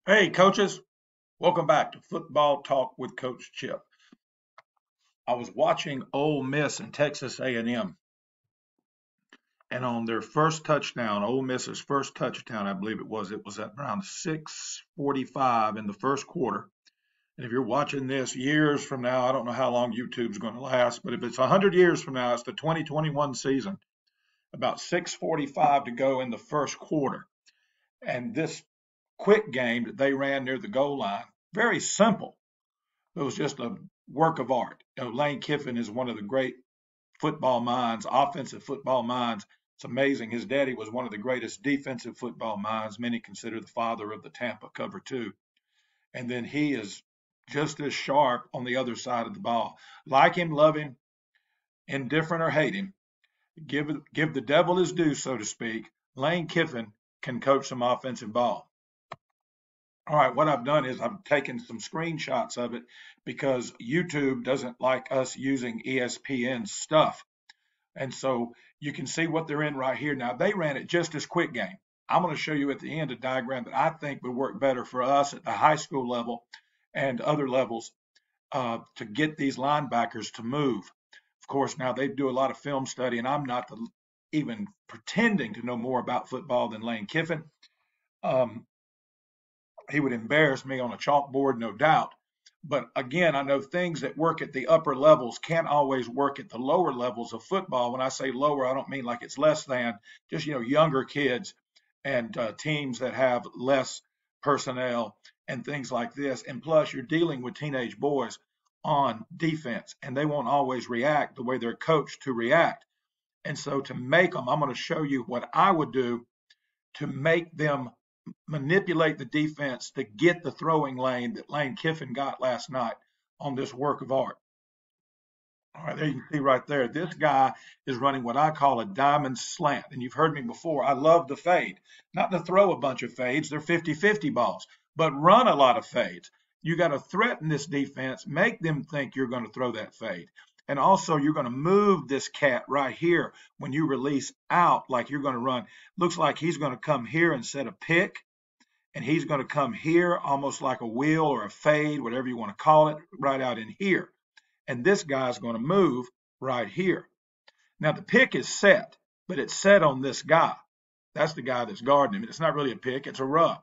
Hey, coaches, welcome back to Football Talk with Coach Chip. I was watching Ole Miss and Texas A&M, and on their first touchdown, Ole Miss's first touchdown, I believe it was at around 6:45 in the first quarter. And if you're watching this years from now, I don't know how long YouTube's going to last, but if it's 100 years from now, it's the 2021 season, about 6:45 to go in the first quarter. And this quick game that they ran near the goal line, very simple. It was just a work of art. Lane Kiffen is one of the great football minds, offensive football minds. It's amazing. His daddy was one of the greatest defensive football minds. Many consider the father of the Tampa cover two. And then he is just as sharp on the other side of the ball. Like him, love him, indifferent or hate him, give the devil his due, so to speak. Lane Kiffen can coach some offensive ball. All right, what I've done is I've taken some screenshots of it because YouTube doesn't like us using ESPN stuff. And so you can see what they're in right here. Now, they ran it just as quick game. I'm going to show you at the end a diagram that I think would work better for us at the high school level and other levels to get these linebackers to move. Of course, now they do a lot of film study, and I'm not even pretending to know more about football than Lane Kiffen. He would embarrass me on a chalkboard, no doubt. But again, I know things that work at the upper levels can't always work at the lower levels of football. When I say lower, I don't mean like it's less than, just younger kids and teams that have less personnel and things like this. And plus, you're dealing with teenage boys on defense, and they won't always react the way they're coached to react. And so to make them, I'm going to show you what I would do to make them manipulate the defense to get the throwing lane that Lane Kiffen got last night on this work of art. All right, there you can see right there. This guy is running what I call a diamond slant. And you've heard me before. I love the fade. Not to throw a bunch of fades. They're 50-50 balls, but run a lot of fades. You got to threaten this defense, make them think you're going to throw that fade. And also, you're going to move this cat right here when you release out like you're going to run. Looks like he's going to come here and set a pick, and he's going to come here almost like a wheel or a fade, whatever you want to call it, right out in here. And this guy's going to move right here. Now, the pick is set, but it's set on this guy. That's the guy that's guarding him. It's not really a pick, it's a rub.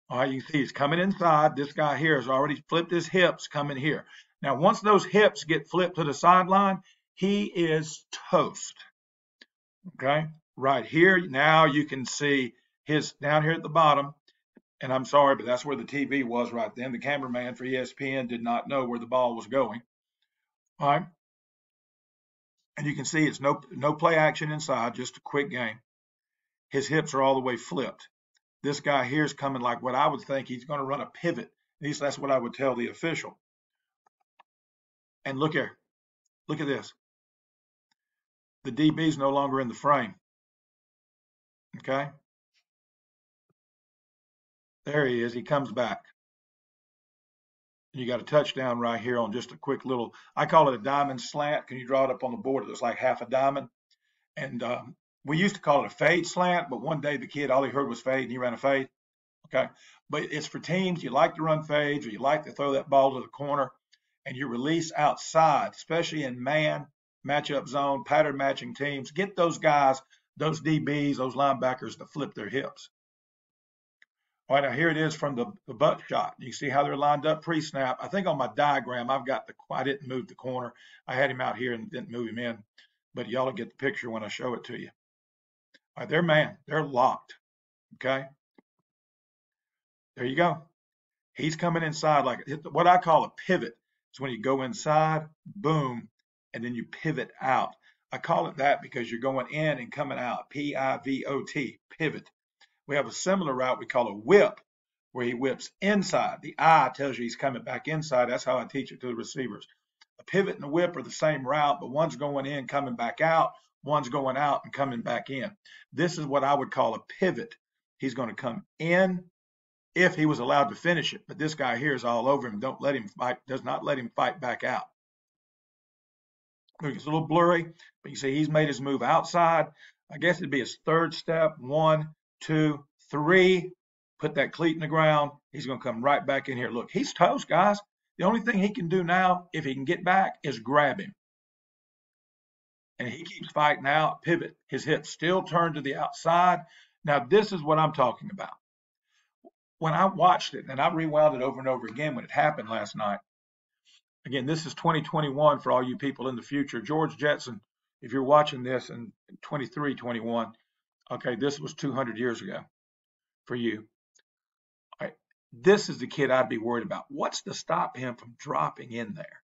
All right, you can see he's coming inside. This guy here has already flipped his hips coming here. Now, once those hips get flipped to the sideline, he is toast. Okay, right here. Now you can see his down here at the bottom. And I'm sorry, but that's where the TV was right then. The cameraman for ESPN did not know where the ball was going. All right. And you can see it's no play action inside, just a quick game. His hips are all the way flipped. This guy here is coming like what I would think he's going to run a pivot. At least that's what I would tell the official. And look here. Look at this. The DB is no longer in the frame. Okay. There he is. He comes back. You got a touchdown right here on just a quick little, I call it a diamond slant. Can you draw it up on the board? It looks like half a diamond. And we used to call it a fade slant, but one day the kid, all he heard was fade and he ran a fade. Okay. But it's for teams. You like to run fades or you like to throw that ball to the corner and you release outside, especially in man, matchup zone, pattern matching teams. Get those guys, those DBs, those linebackers to flip their hips. All right, now here it is from the butt shot. You see how they're lined up pre-snap. I think on my diagram, I didn't move the corner. I had him out here and didn't move him in, but y'all will get the picture when I show it to you. All right, they're locked, okay? There you go. He's coming inside like what I call a pivot. It's when you go inside, boom, and then you pivot out. I call it that because you're going in and coming out, P-I-V-O-T, pivot. We have a similar route we call a whip, where he whips inside. The I tells you he's coming back inside. That's how I teach it to the receivers. A pivot and a whip are the same route, but one's going in, coming back out. One's going out and coming back in. This is what I would call a pivot. He's going to come in if he was allowed to finish it. But this guy here is all over him. Don't let him fight, does not let him fight back out. It's a little blurry, but you see he's made his move outside. I guess it'd be his third step. 1, 2, 3, put that cleat in the ground. He's going to come right back in here. Look, he's toast, guys. The only thing he can do now, if he can get back, is grab him. And he keeps fighting out, pivot. His hips still turn to the outside. Now, this is what I'm talking about. When I watched it, and I rewound it over and over again when it happened last night. Again, this is 2021 for all you people in the future. George Jetson, if you're watching this in 23-21, okay, this was 200 years ago for you. All right, this is the kid I'd be worried about. What's to stop him from dropping in there?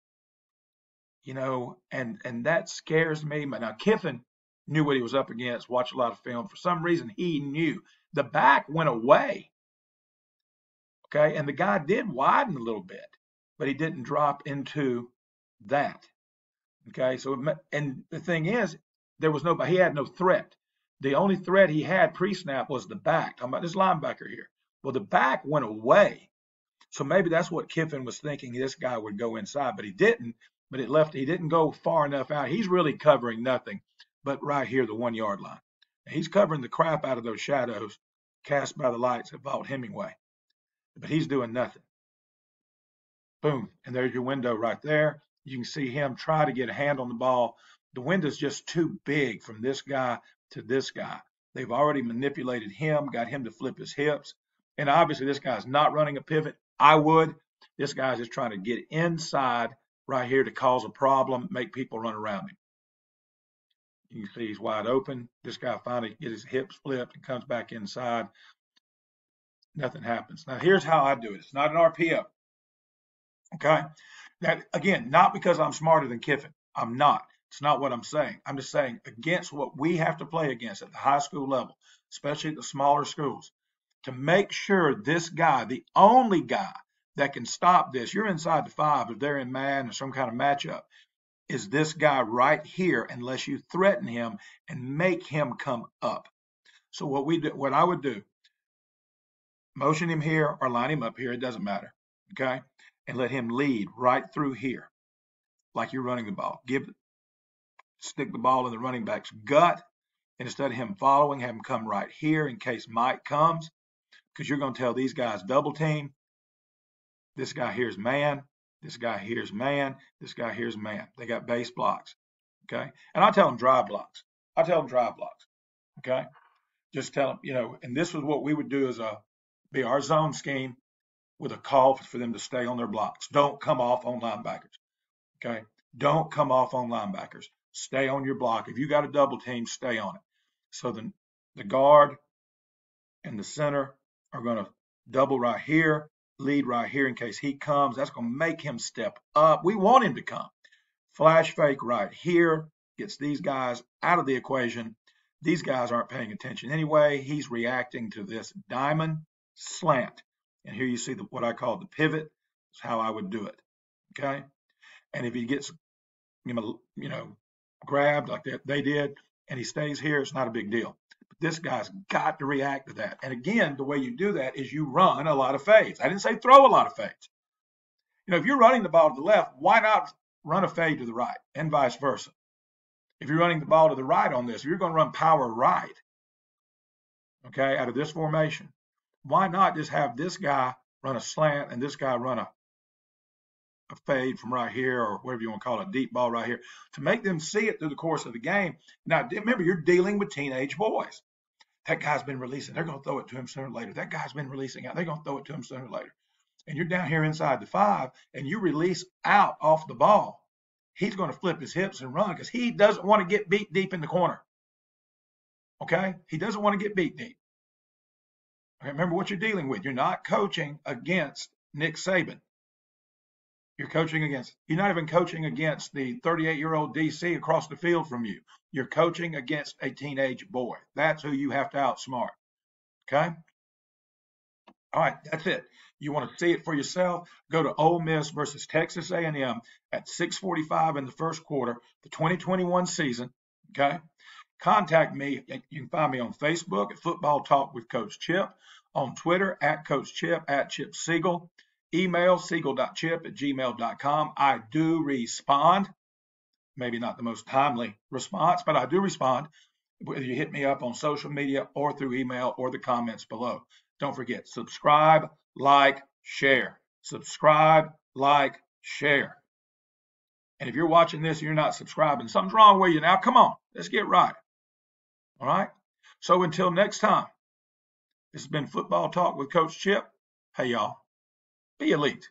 You know, and that scares me. But now Kiffen knew what he was up against, watched a lot of film. For some reason, he knew. The back went away. Okay, and the guy did widen a little bit, but he didn't drop into that. Okay, so, and the thing is, there was nobody, he had no threat. The only threat he had pre-snap was the back. Talking about this linebacker here. Well, the back went away. So maybe that's what Kiffen was thinking, this guy would go inside, but he didn't. But it left, he didn't go far enough out. He's really covering nothing but right here, the 1 yard line. And he's covering the crap out of those shadows cast by the lights of Vaught Hemingway. But he's doing nothing. Boom. And there's your window right there. You can see him try to get a hand on the ball. The window's just too big from this guy to this guy. They've already manipulated him, got him to flip his hips. And obviously this guy's not running a pivot. I would. This guy's just trying to get inside right here to cause a problem, make people run around him. You can see he's wide open. This guy finally gets his hips flipped and comes back inside. Nothing happens. Now, here's how I do it. It's not an RPO. Okay? That, again, not because I'm smarter than Kiffen. I'm not. It's not what I'm saying. I'm just saying against what we have to play against at the high school level, especially at the smaller schools, to make sure this guy, the only guy that can stop this, you're inside the 5 if they're in man or some kind of matchup, is this guy right here unless you threaten him and make him come up. So what I would do, motion him here or line him up here, it doesn't matter, okay? And let him lead right through here like you're running the ball. Stick the ball in the running back's gut, and instead of him following, have him come right here in case Mike comes, because you're going to tell these guys double team. This guy here's man. This guy here's man. This guy here's man. They got base blocks, okay? And I tell them drive blocks. Okay? Just tell them, you know, and this was what we would do as be our zone scheme with a call for them to stay on their blocks. Don't come off on linebackers, okay? Don't come off on linebackers. Stay on your block. If you got a double team, stay on it. So the guard and the center are going to double right here, lead right here in case he comes. That's going to make him step up. We want him to come. Flash fake right here gets these guys out of the equation. These guys aren't paying attention anyway. He's reacting to this diamond slant. And here you see what I call the pivot. That's how I would do it, okay? And if he gets, you know, grabbed like they did, and he stays here, it's not a big deal. But this guy's got to react to that. And again, the way you do that is you run a lot of fades. I didn't say throw a lot of fades. You know, if you're running the ball to the left, why not run a fade to the right and vice versa? If you're running the ball to the right on this, if you're going to run power right, okay, out of this formation, why not just have this guy run a slant and this guy run a fade from right here, or whatever you want to call it, a deep ball right here, to make them see it through the course of the game. Now, remember, you're dealing with teenage boys. That guy's been releasing. They're going to throw it to him sooner or later. That guy's been releasing out. They're going to throw it to him sooner or later. And you're down here inside the 5, and you release out off the ball. He's going to flip his hips and run because he doesn't want to get beat deep in the corner. Okay? He doesn't want to get beat deep. Okay, remember what you're dealing with. You're not coaching against Nick Saban. You're not even coaching against the 38-year-old DC across the field from you. You're coaching against a teenage boy. That's who you have to outsmart. Okay? All right, that's it. You want to see it for yourself? Go to Ole Miss versus Texas A&M at 6:45 in the first quarter, the 2021 season. Okay? Contact me. You can find me on Facebook at Football Talk with Coach Chip, on Twitter at Coach Chip, at Chip Siegel. Email siegel.chip@gmail.com. I do respond. Maybe not the most timely response, but I do respond. whether you hit me up on social media or through email or the comments below. Don't forget, subscribe, like, share. Subscribe, like, share. And if you're watching this and you're not subscribing, something's wrong with you now. Come on, let's get right. All right? So until next time, this has been Football Talk with Coach Chip. Hey, y'all, be elite.